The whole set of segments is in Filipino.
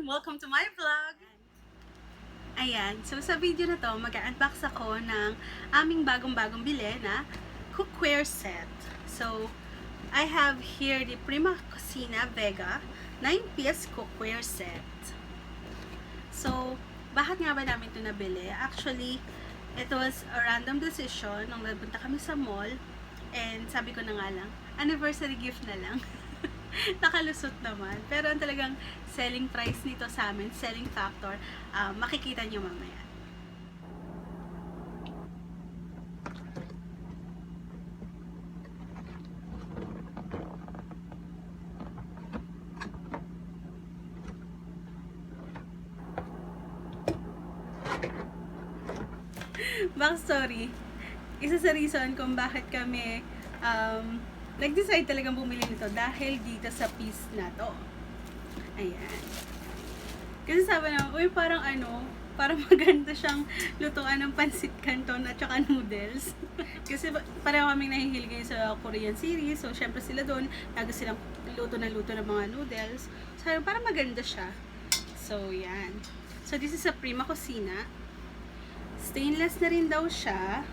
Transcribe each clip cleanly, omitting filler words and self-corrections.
Welcome to my vlog! Ayan, so sa video na to, mag-unbox ako ng aming bagong-bagong bili na cookware set. So, I have here the Prima Cucina Vega 9-piece cookware set. So, bakit nga ba namin ito nabili? Actually, it was a random decision nung nagpunta kami sa mall and sabi ko na nga lang, anniversary gift na lang. Nakalusot naman. Pero ang talagang selling price nito sa amin, selling factor, makikita nyo mamaya. Backstory, isa sa reason kung bakit kami nag-decide talagang bumili nito dahil dito sa piece na to. Ayan. Kasi sabi naman, uy, parang parang maganda siyang lutuan ng pansit canton at saka noodles. Kasi parang kaming nahihilig ngayon sa Korean series, so syempre sila doon, lagi silang luto ng mga noodles. So parang maganda siya. So yan. So this is a Prima Cucina. Stainless na rin daw siya.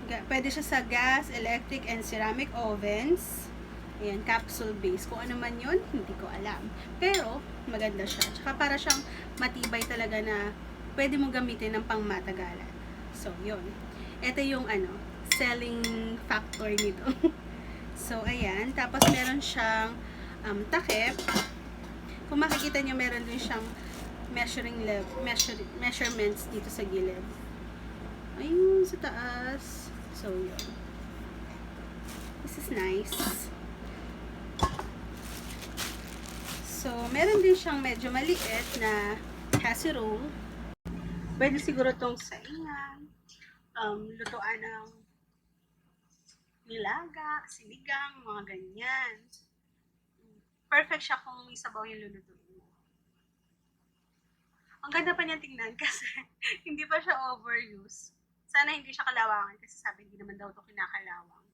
Pwede siya sa gas, electric, and ceramic ovens. Ayan, capsule base. Kung ano man yun, hindi ko alam. Pero, maganda siya. Tsaka para siyang matibay talaga na pwede mo gamitin ng pangmatagalan. So, yun. Ito yung selling factor nito. So, ayan. Tapos, meron siyang takip. Kung makikita nyo, meron din siyang measurements dito sa gilid. Ayun, sa taas. So, yun. This is nice. So, meron din siyang medyo maliit na casserole. Pwede siguro itong saingan, lutuan ng nilaga, sinigang, mga ganyan. Perfect siya kung may sabaw yung lulutuin mo. Ang ganda pa niya tingnan kasi hindi pa siya overuse. Sana hindi siya kalawangan kasi sabi hindi naman daw ito kinakalawang.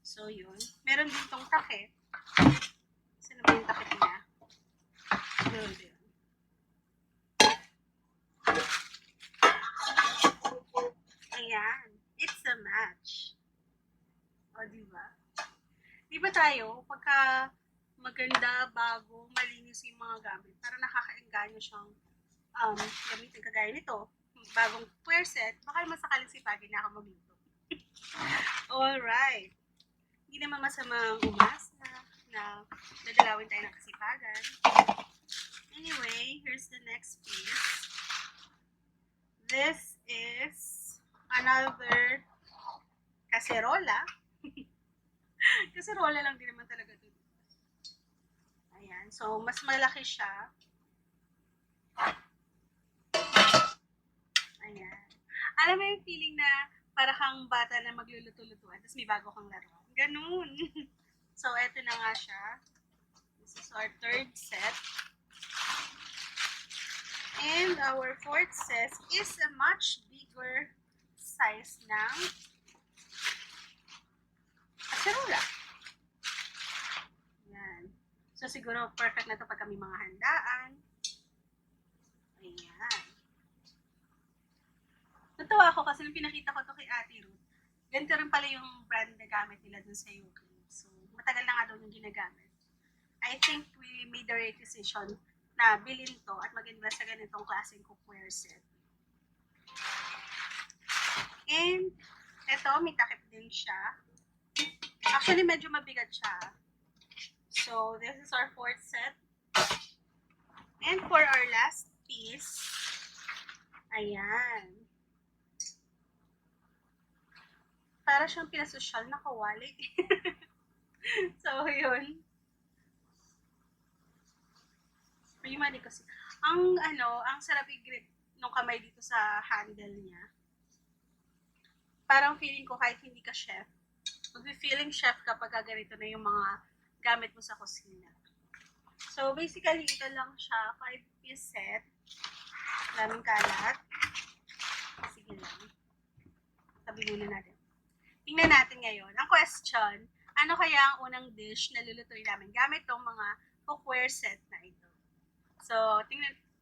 So, yun. Meron din itong takip. Saan ba yung takip niya? Yun din. Ayan. It's a match. O, diba? Diba tayo, pagka maganda, bago, malinis yung mga gamit, parang nakakaengganyo siyang gamitin kagaya nito. Bagong cookware set, baka naman sakaling sipagin na ako magluto. Alright. Hindi naman masamang umasa na dadalawin tayo ng kasipagan. Anyway, here's the next piece. This is another kaserola. Kaserola lang din naman talaga ito. Ayan. So, mas malaki siya. Ayan. Alam mo yung feeling na para kang bata na magluluto-lutuan, tapos may bago kang laro. Ganun. So, eto na nga siya. This is our third set. And our fourth set is a much bigger size ng kaserola. Ayan. So, siguro perfect na to pag kami mga handaan. Ayan. Natawa ako kasi nung pinakita ko to kay Ate Ruth, ganito rin pala yung brand na gamit nila dun sa UK. So, matagal na nga daw yung ginagamit. I think we made the right decision na bilhin to at mag-invest sa ganitong klaseng cookware set. And, eto, may takip din siya. Actually, medyo mabigat siya. So, this is our fourth set. And for our last piece, ayan. Para siyang pinasosyal na kawali. So, yun. Prima di kasi. Ang sarap i-grip nung kamay dito sa handle niya. Parang feeling ko kahit hindi ka chef, mag-feeling chef kapag ganito na yung mga gamit mo sa kusina. So, basically, ito lang siya. 5-piece set. Daming kalat. Sige lang. Tabi muna natin. Tingnan natin ngayon. Ang question, ano kaya ang unang dish na lulutuin namin gamit tong mga cookware set na ito? So,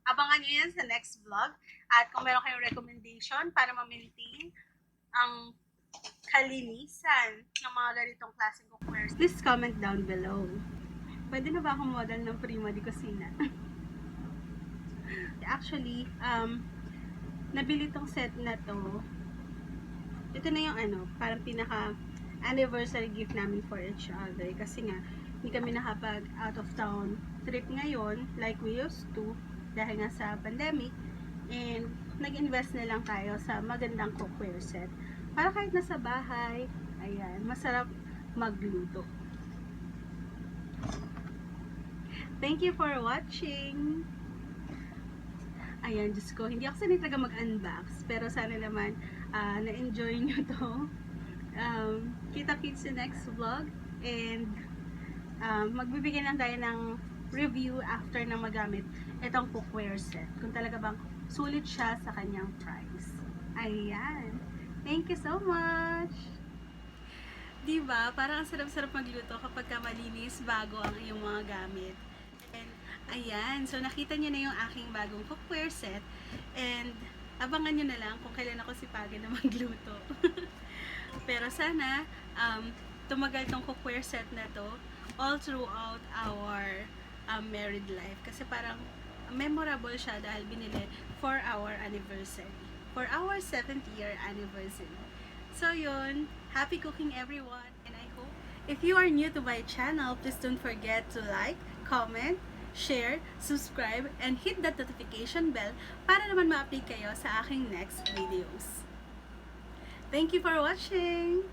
abangan nyo yan sa next vlog. At kung meron kayong recommendation para ma-maintain ang kalinisan ng mga ganitong klaseng cookware, please comment down below. Pwede na ba akong model ng Prima di Cucina? Actually, nabili tong set na to. Ito na yung parang pinaka anniversary gift namin for each other. Kasi nga, hindi kami nakapag out of town trip ngayon like we used to dahil nga sa pandemic. And nag-invest na lang tayo sa magandang cookware set. Para kahit nasa bahay, ayan, masarap magluto. Thank you for watching! Ayan, Diyos ko, hindi ako sanay talaga mag-unbox, pero sana naman na-enjoy nyo to. Kita-kits sa next vlog, and magbibigay lang tayo ng review after na magamit itong cookware set. Kung talaga bang sulit siya sa kanyang price. Ayan. Thank you so much! Diba? Parang ang sarap-sarap magluto kapag malinis bago ang iyong mga gamit. And, ayan. So, nakita nyo na yung aking bagong cookware set. And, abangan nyo na lang kung kailan ako sipagin na magluto. Pero sana, tumagal tong cookware set na to all throughout our married life. Kasi parang memorable siya dahil binili for our anniversary. For our 7th year anniversary. So yun, happy cooking everyone, and I hope if you are new to my channel, please don't forget to like, comment, share, subscribe, and hit that notification bell para naman ma-update kayo sa aking next videos. Thank you for watching!